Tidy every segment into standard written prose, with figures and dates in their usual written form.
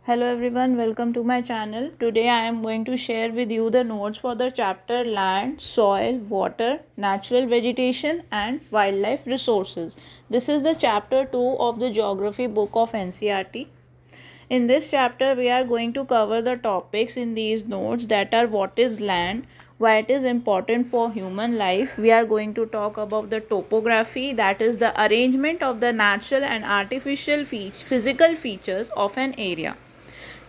Hello everyone, welcome to my channel. Today I am going to share with you the notes for the chapter Land, Soil, Water, Natural Vegetation and Wildlife Resources. This is the chapter 2 of the geography book of NCERT. In this chapter, we are going to cover the topics in these notes that are what is land, why it is important for human life. We are going to talk about the topography, that is the arrangement of the natural and artificial physical features of an area.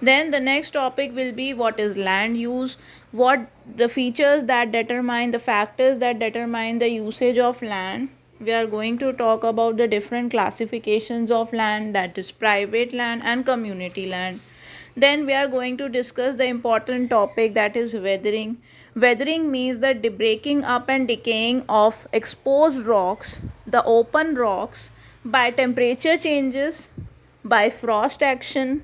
Then the next topic will be what is land use, what the features that determine the factors that determine the usage of land. We are going to talk about the different classifications of land, that is private land and community land. Then we are going to discuss the important topic that is weathering. Weathering means the breaking up and decaying of exposed rocks, the open rocks, by temperature changes, by frost action,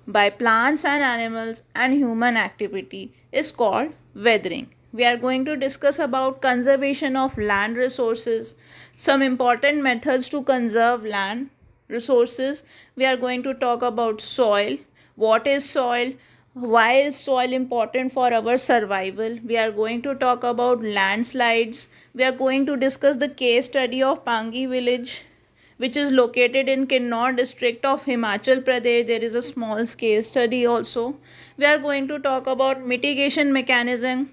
by plants and animals and human activity is called weathering. We are going to discuss about conservation of land resources, some important methods to conserve land resources. We are going to talk about soil, what is soil, why is soil important for our survival. We are going to talk about landslides. We are going to discuss the case study of Pangi village, which is located in Kinnaur district of Himachal Pradesh. There is a small case study also. We are going to talk about mitigation mechanism.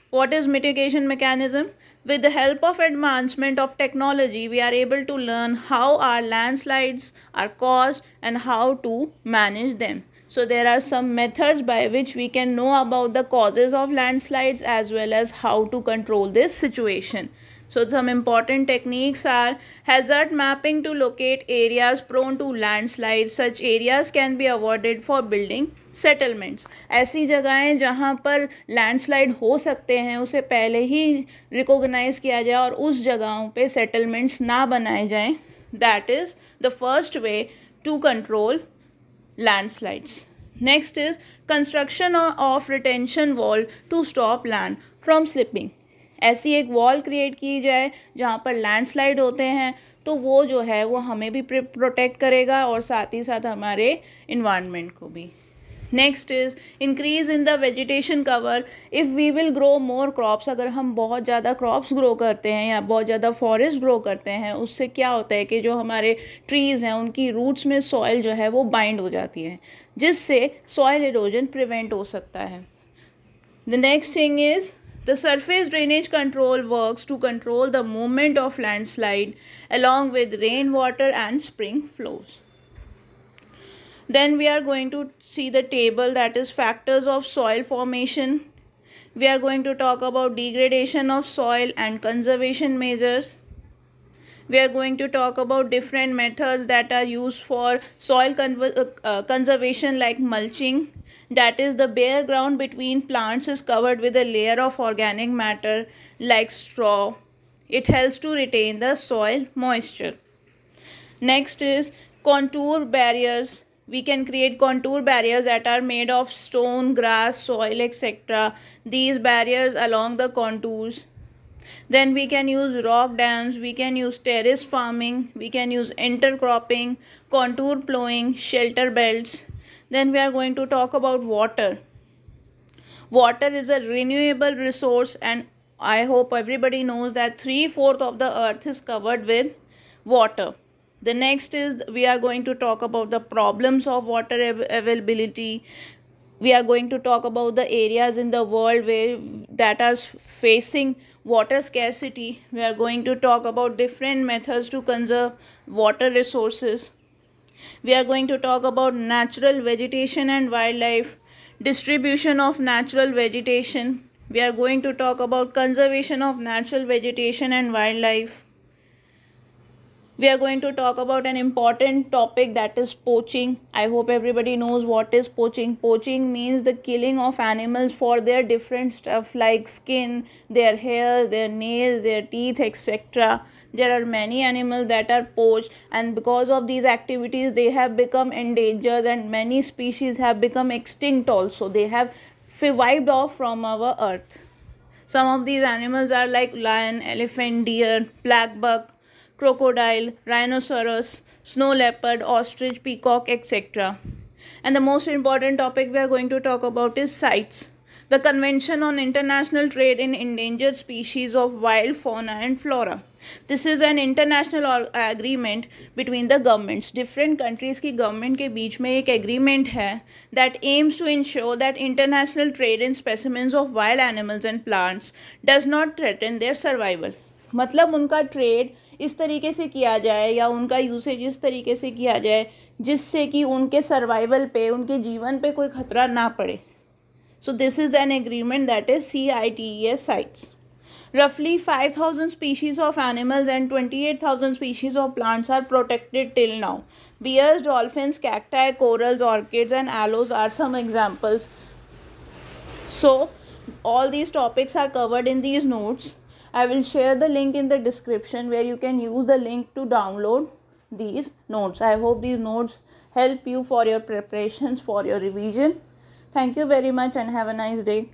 What is mitigation mechanism? With the help of advancement of technology, we are able to learn how our landslides are caused and how to manage them. So there are some methods by which we can know about the causes of landslides as well as how to control this situation. So some important techniques are hazard mapping to locate areas prone to landslides. Such areas can be avoided for building settlements. ऐसी जगहें जहाँ पर landslide हो सकते हैं उसे पहले ही recognise किया जाए और उस जगहों पे सेटलमेंट्स ना बनाए जाएं. That is the first way to control landslides. Next is construction of retention wall to stop land from slipping. ऐसी एक वॉल क्रिएट की जाए जहाँ पर लैंडस्लाइड होते हैं तो वो जो है वो हमें भी प्रोटेक्ट करेगा और साथ ही साथ हमारे इन्वायरमेंट को भी. Next is increase in the vegetation cover. If we will grow more crops, अगर हम बहुत ज़्यादा क्रॉप्स ग्रो करते हैं या बहुत ज़्यादा फॉरेस्ट ग्रो करते हैं, उससे क्या होता है कि जो हमारे ट्रीज़ हैं उनकी रूट्स में सॉइल जो है वो बाइंड हो जाती है, जिससे सॉइल इरोजन प्रिवेंट हो सकता है. The next thing is the surface drainage control works to control the movement of landslide along with rainwater and spring flows. Then we are going to see the table, that is factors of soil formation. We are going to talk about degradation of soil and conservation measures. We are going to talk about different methods that are used for soil conservation, like mulching, that is the bare ground between plants is covered with a layer of organic matter like straw. It helps to retain the soil moisture. Next is contour barriers. We can create contour barriers that are made of stone, grass, soil, etc. These barriers along the contours. Then we can use rock dams, we can use terrace farming, we can use intercropping, contour plowing, shelter belts. Then we are going to talk about water. Water is a renewable resource, and I hope everybody knows that 3/4 of the earth is covered with water. The next is we are going to talk about the problems of water availability. We are going to talk about the areas in the world where that are facing water scarcity. We are going to talk about different methods to conserve water resources. We are going to talk about natural vegetation and wildlife, distribution of natural vegetation. We are going to talk about conservation of natural vegetation and wildlife. We are going to talk about an important topic, that is poaching. I hope everybody knows what is poaching. Poaching means the killing of animals for their different stuff like skin, their hair, their nails, their teeth, etc. There are many animals that are poached, and because of these activities they have become endangered and many species have become extinct also. They have wiped off from our earth. Some of these animals are like lion, elephant, deer, black buck, crocodile, rhinoceros, snow leopard, ostrich, peacock, etc. And the most important topic we are going to talk about is CITES, the Convention on International Trade in Endangered Species of Wild Fauna and Flora. This is an international agreement between the governments. Different countries की government के बीच में एक agreement है that aims to ensure that international trade in specimens of wild animals and plants does not threaten their survival. मतलब उनका trade इस तरीके से किया जाए या उनका यूसेज इस तरीके से किया जाए जिससे कि उनके सर्वाइवल पे, उनके जीवन पे कोई खतरा ना पड़े. So this is an agreement, that is CITES, CITES. Roughly 5,000 species of animals and 28,000 species of plants are protected till now. Bears, dolphins, cacti, corals, orchids and aloes are some examples. So all these topics are covered in these notes. I will share the link in the description where you can use the link to download these notes. I hope these notes help you for your preparations, for your revision. Thank you very much and have a nice day.